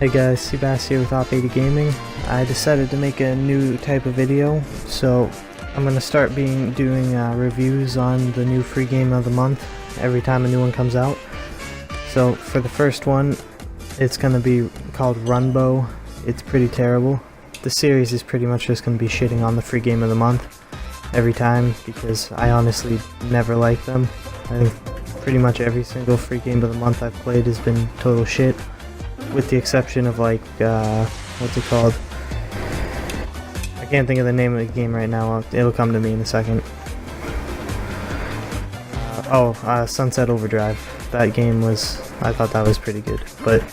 Hey guys, Seabass here with Op80 Gaming. I decided to make a new type of video, so I'm going to start doing reviews on the new free game of the month every time a new one comes out. So for the first one, it's going to be called Runbow. It's pretty terrible. The series is pretty much just going to be shitting on the free game of the month every time because I honestly never like them. I think pretty much every single free game of the month I've played has been total shit, with the exception of like, what's it called? I can't think of the name of the game right now, it'll come to me in a second. Sunset Overdrive. That game I thought that was pretty good, but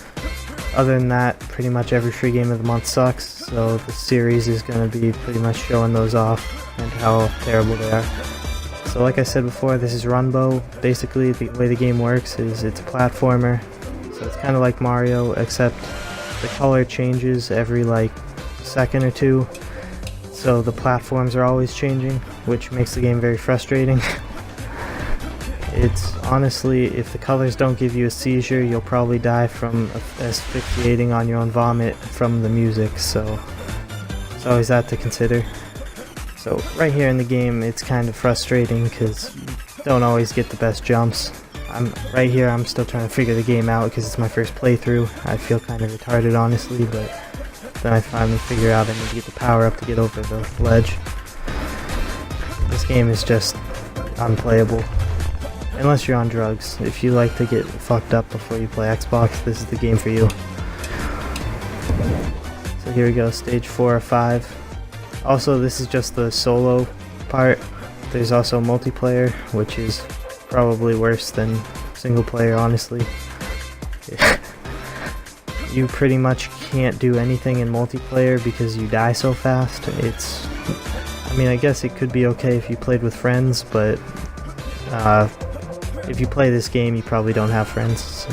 other than that, pretty much every free game of the month sucks, so the series is going to be pretty much showing those off and how terrible they are. So like I said before, this is Runbow. Basically, the way the game works is it's a platformer. So it's kind of like Mario, except the color changes every like second or two. So the platforms are always changing, which makes the game very frustrating. It's honestly, if the colors don't give you a seizure, you'll probably die from asphyxiating on your own vomit from the music, so it's always that to consider. So right here in the game, it's kind of frustrating because you don't always get the best jumps. Right here, I'm still trying to figure the game out because it's my first playthrough. I feel kind of retarded, honestly, but then I finally figure out I need to get the power up to get over the ledge. This game is just unplayable. Unless you're on drugs. If you like to get fucked up before you play Xbox, this is the game for you. So here we go, stage 4 or 5. Also, this is just the solo part. There's also multiplayer, which is probably worse than single player, honestly. You pretty much can't do anything in multiplayer because you die so fast. I mean, I guess it could be okay if you played with friends, but if you play this game, you probably don't have friends, so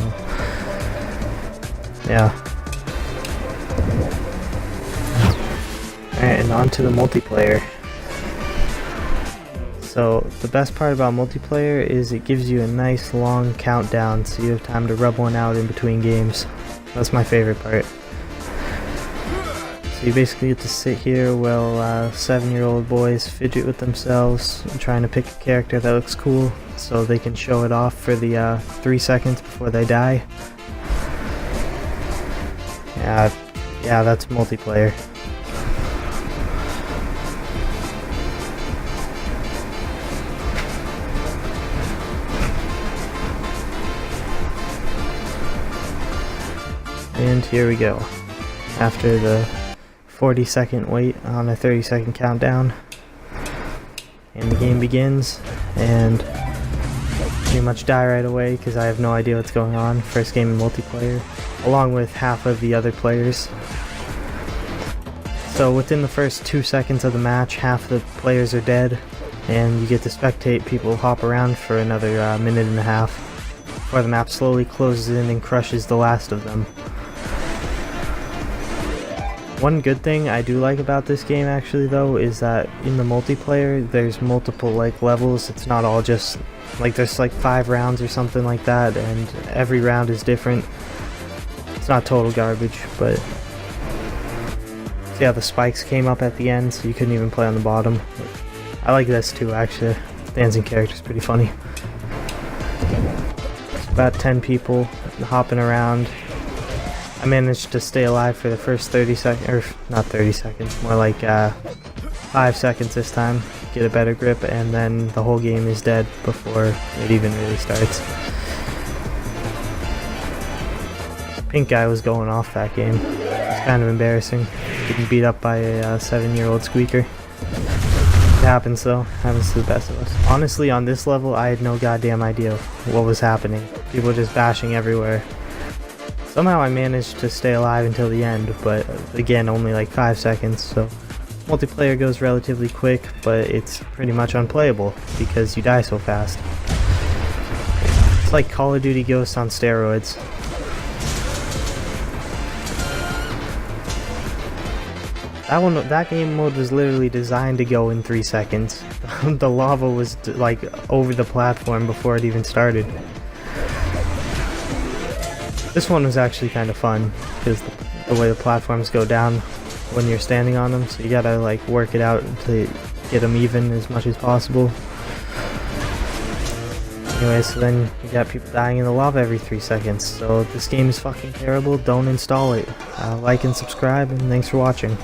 yeah. Alright, and on to the multiplayer. So, the best part about multiplayer is it gives you a nice long countdown, so you have time to rub one out in between games. That's my favorite part. So you basically get to sit here while 7-year-old boys fidget with themselves, trying to pick a character that looks cool, so they can show it off for the 3 seconds before they die. Yeah, that's multiplayer. And here we go. After the 40-second wait on a 30-second countdown, and the game begins, and pretty much die right away because I have no idea what's going on. First game in multiplayer, along with half of the other players. So within the first 2 seconds of the match, half the players are dead, and you get to spectate people hop around for another minute and a half before the map slowly closes in and crushes the last of them. One good thing I do like about this game actually though is that in the multiplayer there's multiple like levels. It's not all just like there's like 5 rounds or something like that, and every round is different. It's not total garbage, but yeah, the spikes came up at the end so you couldn't even play on the bottom. I like this too actually. The dancing character's pretty funny. It's about 10 people hopping around. I managed to stay alive for the first 30 seconds, or not 30 seconds, more like 5 seconds this time, get a better grip, and then the whole game is dead before it even really starts. Pink guy was going off that game. It's kind of embarrassing, getting beat up by a 7-year-old squeaker. It happens though, happens to the best of us. Honestly, on this level, I had no goddamn idea what was happening. People were just bashing everywhere. Somehow I managed to stay alive until the end, but again, only like 5 seconds, so multiplayer goes relatively quick, but it's pretty much unplayable because you die so fast. It's like Call of Duty Ghosts on steroids. That game mode was literally designed to go in 3 seconds. The lava was like over the platform before it even started. This one was actually kind of fun because the way the platforms go down when you're standing on them, so you gotta like work it out to get them even as much as possible. Anyway, so then you got people dying in the lava every 3 seconds, so this game is fucking terrible. Don't install it. Like and subscribe, and thanks for watching.